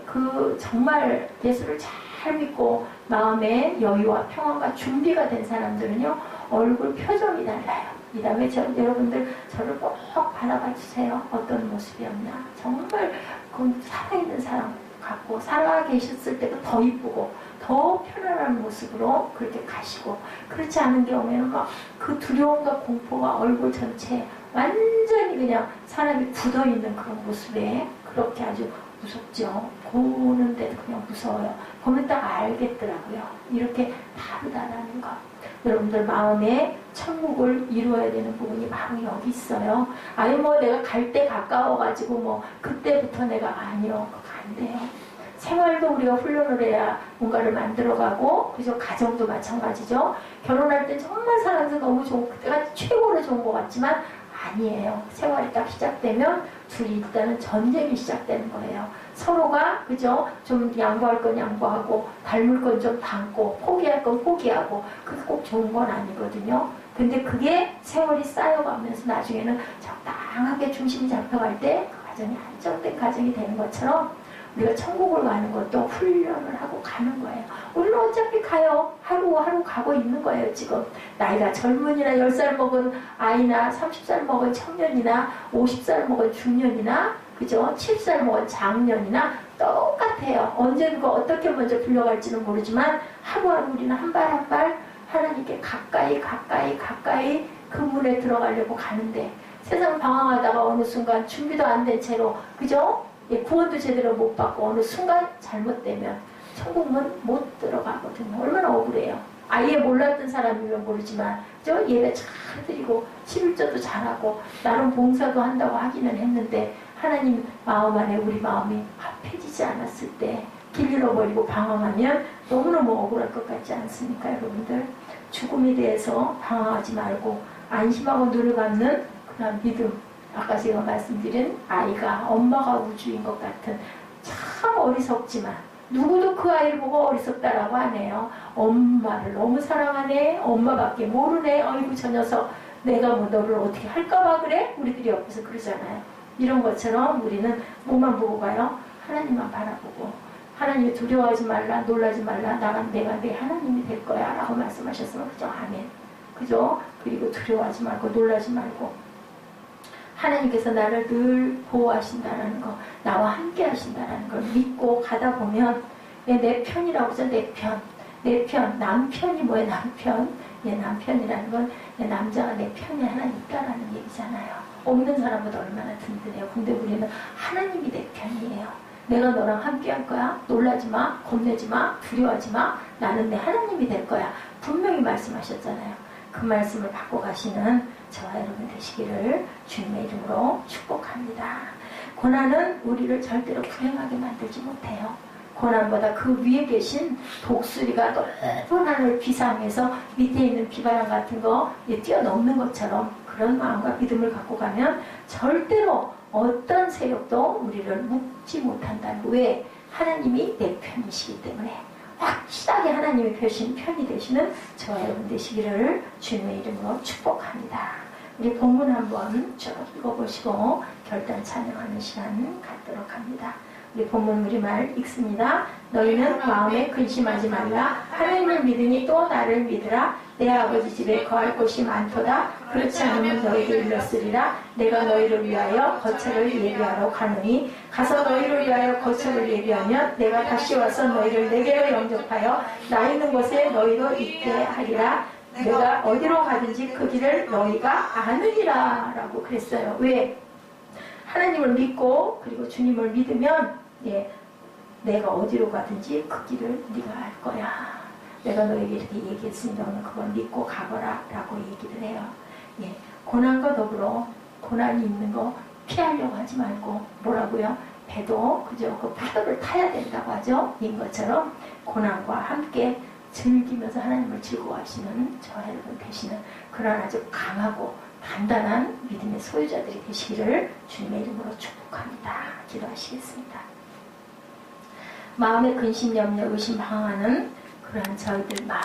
S1: 그 정말 예수를 잘 믿고 마음의 여유와 평안과 준비가 된 사람들은요 얼굴 표정이 달라요. 이 다음에 여러분들 저를 꼭 바라봐 주세요. 어떤 모습이었나. 정말 그 살아있는 사람 같고 살아 계셨을 때도 더 이쁘고 더 편안한 모습으로 그렇게 가시고 그렇지 않은 경우에는 막 그 두려움과 공포가 얼굴 전체에 완전히 그냥 사람이 굳어있는 그런 모습에 그렇게 아주 무섭죠. 보는데도 그냥 무서워요. 보면 딱 알겠더라고요. 이렇게 다르다라는 것. 여러분들 마음에 천국을 이루어야 되는 부분이 바로 여기 있어요. 아니 뭐 내가 갈 때 가까워가지고 뭐 그때부터 내가 아니요. 그거 안 돼요. 생활도 우리가 훈련을 해야 뭔가를 만들어가고 그죠? 가정도 마찬가지죠. 결혼할 때 정말 사랑해서 너무 좋은 그때가 최고로 좋은 것 같지만 아니에요. 생활이 딱 시작되면 둘이 일단은 전쟁이 시작되는 거예요. 서로가 그죠? 좀 양보할 건 양보하고 닮을 건 좀 닮고 포기할 건 포기하고 그게 꼭 좋은 건 아니거든요. 근데 그게 세월이 쌓여가면서 나중에는 적당하게 중심이 잡혀갈 때 그 가정이 안정된 가정이 되는 것처럼 우리가 천국을 가는 것도 훈련을 하고 가는 거예요. 우리는 어차피 가요. 하루하루 가고 있는 거예요. 지금 나이가 젊은이나 10살 먹은 아이나 30살 먹은 청년이나 50살 먹은 중년이나 그죠? 70살 먹은 장년이나 똑같아요. 언젠가 어떻게 먼저 불려갈지는 모르지만 하루하루 우리는 한 발 한 발 하나님께 가까이 그 문에 들어가려고 가는데 세상 방황하다가 어느 순간 준비도 안 된 채로 그죠? 구원도 제대로 못 받고 어느 순간 잘못되면 천국문 못 들어가거든요. 얼마나 억울해요. 아예 몰랐던 사람이면 모르지만 저 예배 잘 드리고 11조도 잘하고 나름 봉사도 한다고 하기는 했는데 하나님 마음 안에 우리 마음이 합해지지 않았을 때 길 잃어버리고 방황하면 너무너무 억울할 것 같지 않습니까 여러분들? 죽음에 대해서 방황하지 말고 안심하고 눈을 감는 그런 믿음. 아까 제가 말씀드린 아이가 엄마가 우주인 것 같은 참 어리석지만 누구도 그 아이를 보고 어리석다라고 하네요. 엄마를 너무 사랑하네. 엄마밖에 모르네. 어이구 저 녀석 내가 뭐 너를 어떻게 할까봐 그래? 우리들이 옆에서 그러잖아요. 이런 것처럼 우리는 뭐만 보고 가요? 하나님만 바라보고 하나님이 두려워하지 말라 놀라지 말라 내가 내 하나님이 될 거야 라고 말씀하셨으면 그죠? 아멘. 그죠? 그리고 두려워하지 말고 놀라지 말고 하나님께서 나를 늘 보호하신다라는 거, 나와 함께 하신다라는 걸 믿고 가다 보면 내 편이라고 하죠. 내 편. 남편이 뭐예요? 남편. 남편이라는 건 남자가 내 편이 하나 있다라는 얘기잖아요. 없는 사람보다 얼마나 든든해요. 근데 우리는 하나님이 내 편이에요. 내가 너랑 함께 할 거야. 놀라지 마. 겁내지 마. 두려워하지 마. 나는 내 하나님이 될 거야. 분명히 말씀하셨잖아요. 그 말씀을 받고 가시는 저와 여러분 되시기를 주님의 이름으로 축복합니다. 고난은 우리를 절대로 불행하게 만들지 못해요. 고난보다 그 위에 계신 독수리가 높은 하늘을 비상해서 밑에 있는 비바람 같은 거 뛰어넘는 것처럼 그런 마음과 믿음을 갖고 가면 절대로 어떤 세력도 우리를 묶지 못한다. 왜? 하나님이 내 편이시기 때문에 확실하게 하나님의 편이 되시는 저와 여러분 되시기를 주님의 이름으로 축복합니다. 우리 본문 한번 쭉 읽어보시고 결단 찬양하는 시간 갖도록 합니다. 우리 본문 우리말 읽습니다. 너희는 마음에 근심하지 말라. 하나님을 믿으니 또 나를 믿으라. 내 아버지 집에 거할 곳이 많도다. 그렇지 않으면 너희를 일렀으리라. 내가 너희를 위하여 거처를 예비하러 가노니 가서 너희를 위하여 거처를 예비하면 내가 다시 와서 너희를 내게로 영접하여 나 있는 곳에 너희도 있게 하리라. 내가 어디로 가든지 그 길을 너희가 아느니라 라고 그랬어요. 왜? 하나님을 믿고 그리고 주님을 믿으면 내가 어디로 가든지 그 길을 네가 알 거야. 내가 너에게 이렇게 얘기했으니까 너는 그걸 믿고 가거라 라고 얘기를 해요. 고난과 더불어 고난이 있는 거 피하려고 하지 말고 뭐라고요? 배도 그저 그 파도를 타야 된다고 하죠. 인 것처럼 고난과 함께 즐기면서 하나님을 즐거워하시는 저와 여러분 되시는 그런 아주 강하고 단단한 믿음의 소유자들이 되시기를 주님의 이름으로 축복합니다. 기도하시겠습니다. 마음의 근심, 염려, 의심, 방황하는 그러한 저희들 마음